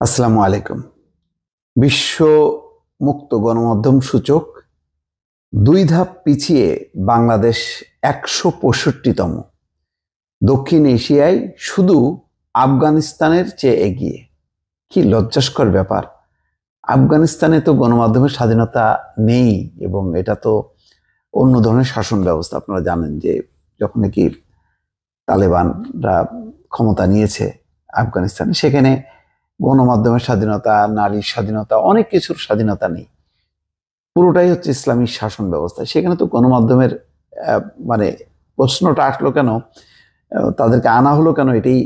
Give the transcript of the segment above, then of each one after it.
আসসালামু আলাইকুম। বিশ্ব মুক্ত গণমাধ্যম সূচক ২ ধাপ পিছিয়ে বাংলাদেশ ১৬৫তম। দক্ষিণ এশিয়ায় শুধু আফগানিস্তানের চেয়ে এগিয়ে। কি লজ্জাস্কর ব্যাপার! আফগানিস্তানে তো গণমাধ্যমের স্বাধীনতা নেই এবং এটা তো অন্য ধরনের শাসন ব্যবস্থা। আপনারা জানেন যে যখন নাকি তালেবানরা ক্ষমতা নিয়েছে আফগানিস্তানে, সেখানে গণমাধ্যমের স্বাধীনতা, নারীর স্বাধীনতা, অনেক কিছুর স্বাধীনতা নেই। পুরোটাই হচ্ছে ইসলামী শাসন ব্যবস্থা। সেখানে তো গণমাধ্যমের মানে প্রশ্নটা আসলো কেন, তাদেরকে আনা হলো কেন, এটাই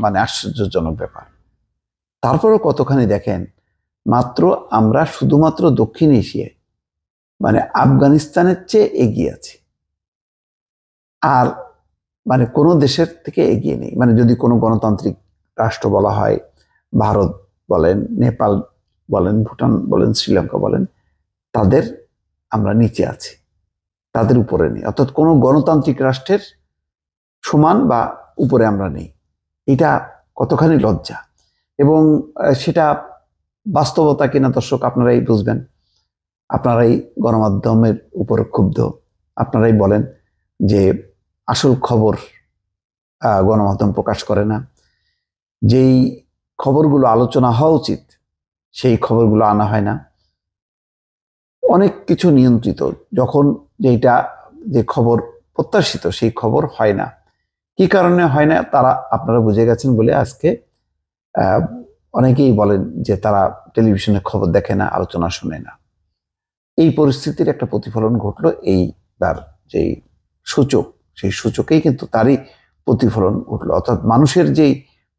মানে আশ্চর্যজনক ব্যাপার। তারপরেও কতখানি দেখেন, মাত্র আমরা শুধুমাত্র দক্ষিণ এশিয়ায় মানে আফগানিস্তানের চেয়ে এগিয়ে আছি, আর মানে কোনো দেশের থেকে এগিয়ে নেই। মানে যদি কোনো গণতান্ত্রিক রাষ্ট্র বলা হয়, ভারত বলেন, নেপাল বলেন, ভুটান বলেন, শ্রীলঙ্কা বলেন, তাদের আমরা নিচে আছি, তাদের উপরে নেই। অর্থাৎ কোনো গণতান্ত্রিক রাষ্ট্রের সমান বা উপরে আমরা নেই। এটা কতখানি লজ্জা, এবং সেটা বাস্তবতা কিনা দর্শক আপনারাই বুঝবেন। আপনারাই গণমাধ্যমের উপর ক্ষুব্ধ, আপনারাই বলেন যে আসল খবর গণমাধ্যম প্রকাশ করে না, যেই খবরগুলো আলোচনা হওয়া উচিত সেই খবরগুলো আনা হয় না। অনেক কিছু নিয়ন্ত্রিত, যখন যেটা যে খবর প্রত্যাশিত সেই খবর হয় না। কি কারণে হয় না তারা আপনারা বুঝে গেছেন বলে আজকে অনেকেই বলেন যে তারা টেলিভিশনে খবর দেখে না, আলোচনা শোনে না। এই পরিস্থিতির একটা প্রতিফলন ঘটলো এইবার যেই সূচক, সেই সূচকেই কিন্তু তারই প্রতিফলন ঘটলো। অর্থাৎ মানুষের যেই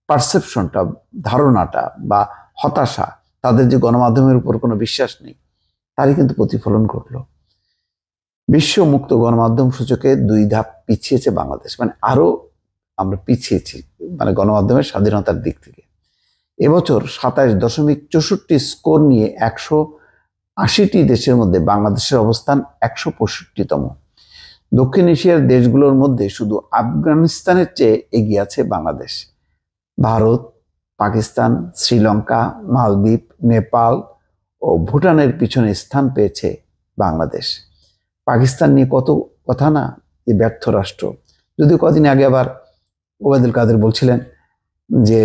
পারসেপশনটা, ধারণাটা বা হতাশা, তাদের যে গণমাধ্যমের উপর কোনো বিশ্বাস নেই, তারই কিন্তু প্রতিফলন ঘটলো। বিশ্ব মুক্ত গণমাধ্যম সূচকে ২ ধাপ পিছিয়েছে বাংলাদেশ, মানে আরো আমরা পিছিয়েছি মানে গণমাধ্যমের স্বাধীনতার দিক থেকে। এবছর ২৭.৬৪ স্কোর নিয়ে ১৮০টি দেশের মধ্যে বাংলাদেশের অবস্থান ১৬৫তম। দক্ষিণ এশিয়ার দেশগুলোর মধ্যে শুধু আফগানিস্তানের চেয়ে এগিয়ে আছে বাংলাদেশ। ভারত, পাকিস্তান, শ্রীলঙ্কা, মালদ্বীপ, নেপাল ও ভুটানের পিছনে স্থান পেয়েছে বাংলাদেশ। পাকিস্তান নিয়ে কত কথা না, যে ব্যর্থ রাষ্ট্র। যদিও কদিন আগে আবার ওবায়দুল কাদের বলছিলেন যে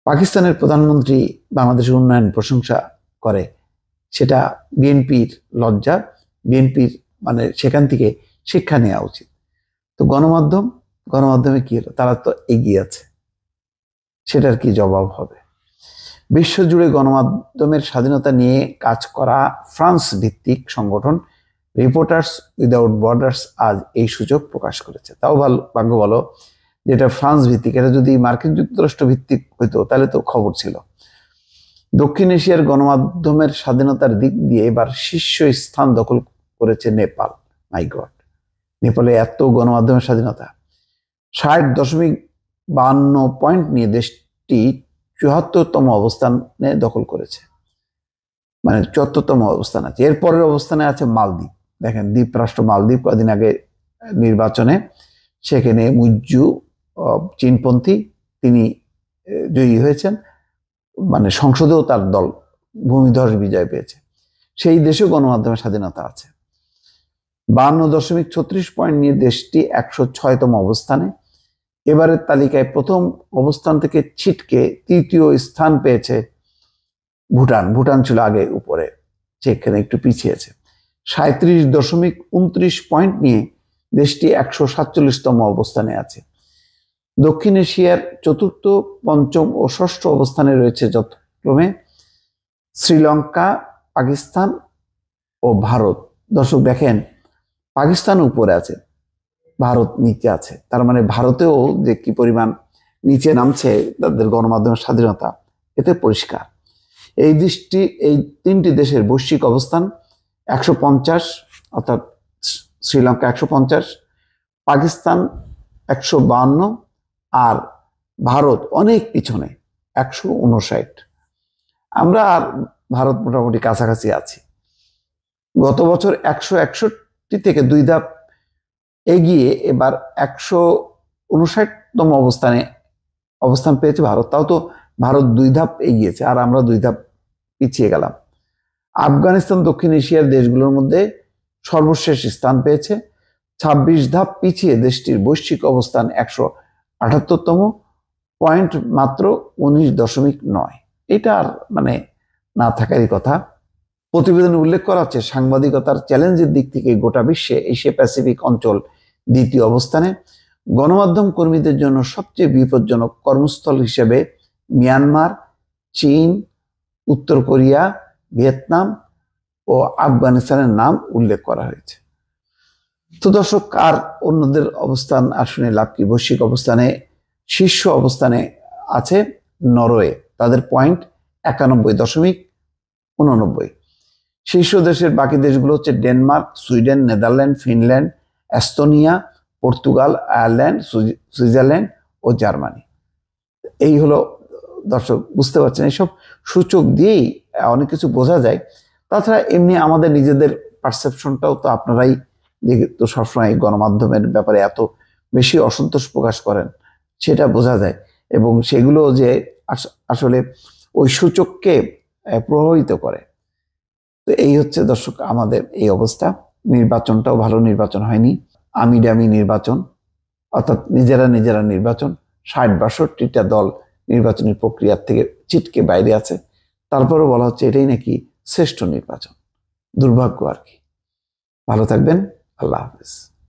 পাকিস্তানের প্রধানমন্ত্রী বাংলাদেশের উন্নয়ন প্রশংসা করে, সেটা বিএনপির লজ্জা, বিএনপির মানে সেখান থেকে শিক্ষা নেওয়া উচিত। তো গণমাধ্যমে কি হলো, তারা তো এগিয়ে আছে, সেটার কি জবাব হবে? বিশ্বজুড়ে গণমাধ্যমের স্বাধীনতা নিয়ে কাজ করা ফ্রান্স ভিত্তিক সংগঠন রিপোর্টার্স উইদাউট বর্ডার্স আজ এই সূচক প্রকাশ করেছে। তাও ভাগ্য বলো যেটা ফ্রান্স ভিত্তিক, এটা যদি মার্কিন যুক্তরাষ্ট্র ভিত্তিক হইতো তাহলে তো খবর ছিল। দক্ষিণ এশিয়ার গণমাধ্যমের স্বাধীনতার দিক দিয়ে এবার শীর্ষ স্থান দখল করেছে নেপাল। মাই গড, নেপালে এত গণমাধ্যমের স্বাধীনতা! ৬০.৫২ পয়েন্ট নিয়ে দেশটি ৭৪তম অবস্থানে দখল করেছে, মানে ৭৪তম অবস্থান আছে। এরপরের অবস্থানে আছে মালদ্বীপ। দেখেন, দ্বীপরাষ্ট্র মালদ্বীপ কদিন আগে নির্বাচনে সেখানে মুইজ্জু চীনপন্থী, তিনি জয়ী হয়েছেন, মানে সংসদেও তার দল ভূমিধস বিজয় পেয়েছে। সেই দেশেও গণমাধ্যমের স্বাধীনতা আছে। ৫২.৩৬ পয়েন্ট নিয়ে দেশটি ১০৬তম অবস্থানে। এবারের তালিকায় প্রথম অবস্থান থেকে ছিটকে তৃতীয় স্থান পেয়েছে ভুটান ছিল আগে উপরে, সেখানে একটু পিছিয়েছে। ৩৭.২৯ পয়েন্ট নিয়ে দেশটি ১৪৭তম অবস্থানে আছে। দক্ষিণ এশিয়ার চতুর্থ, পঞ্চম ও ষষ্ঠ অবস্থানে রয়েছে যথাক্রমে শ্রীলঙ্কা, পাকিস্তান ও ভারত। দর্শক দেখেন, পাকিস্তান উপরে আছে, ভারত নিচে আছে। তার মানে ভারতেও যে কি পরিমাণ নিচে নামছে তাদের গণমাধ্যমের স্বাধীনতা, এতে পরিষ্কার। এই ৩টি দেশের বৈশ্বিক অবস্থান ১৫০, অর্থাৎ শ্রীলঙ্কা ১৫০, পাকিস্তান ১৫২, আর ভারত অনেক পিছনে ১৫৯। আমরা আর ভারত মোটামুটি কাছাকাছি আছি। গত বছর ১৬১ থেকে ২ ধাপ এগিয়ে এবার ১৫৯তম অবস্থান পেয়েছে ভারত। তাও তো ভারত 2 ধাপ এগিয়েছে আর আমরা 2 ধাপ পিছিয়ে গেলাম। আফগানিস্তান দক্ষিণ এশিয়ার দেশগুলোর মধ্যে সর্বশেষ স্থান পেয়েছে। 26 ধাপ পিছিয়ে দেশটির বৈশ্বিক অবস্থান 178তম, পয়েন্ট মাত্র 19.9। এটা আর মানে না থাকারই কথা। প্রতিবেদনে উল্লেখ করা হচ্ছে সাংবাদিকতার চ্যালেঞ্জের দিক থেকে গোটা বিশ্বে এশিয়া প্যাসিফিক অঞ্চল 2য় অবস্থানে। গণমাধ্যম কর্মীদের জন্য সবচেয়ে বিপজ্জনক কর্মস্থল হিসেবে মিয়ানমার, চীন, উত্তর কোরিয়া, ভিয়েতনাম ও আফগানিস্তানের নাম উল্লেখ করা হয়েছে। তো দর্শক, আর অন্যদের অবস্থান আর শুনে লাভ কি? বৈশ্বিক অবস্থানে শীর্ষ অবস্থানে আছে নরওয়ে, তাদের পয়েন্ট 91.89। শীর্ষ দেশের বাকি দেশগুলো হচ্ছে Denmark, Sweden, Netherland, Finland, Estonia, Portugal, Ireland, Switzerland ও জার্মানি। এই হলো দর্শক, বুঝতে পারছেন, এইসব সূচক দিয়েই অনেক কিছু বোঝা যায়। তাছাড়া এমনি আমাদের নিজেদের পারসেপশনটাও তো আপনারাই তো সবসময় গণমাধ্যমের ব্যাপারে এত বেশি অসন্তোষ প্রকাশ করেন, সেটা বোঝা যায়। এবং সেগুলো যে আসলে ওই সূচককে প্রভাবিত করে। তো এই হচ্ছে দর্শক আমাদের এই অবস্থা। নির্বাচনটাও ভালো নির্বাচন হয়নি, আমিডামি নির্বাচন, অর্থাৎ নিজেরা নির্বাচন। 60-62টা দল নির্বাচনী প্রক্রিয়ার থেকে ছিটকে বাইরে আছে। তারপরেও বলা হচ্ছে এটাই নাকি শ্রেষ্ঠ নির্বাচন। দুর্ভাগ্য আর কি। ভালো থাকবেন। আল্লাহ হাফেজ।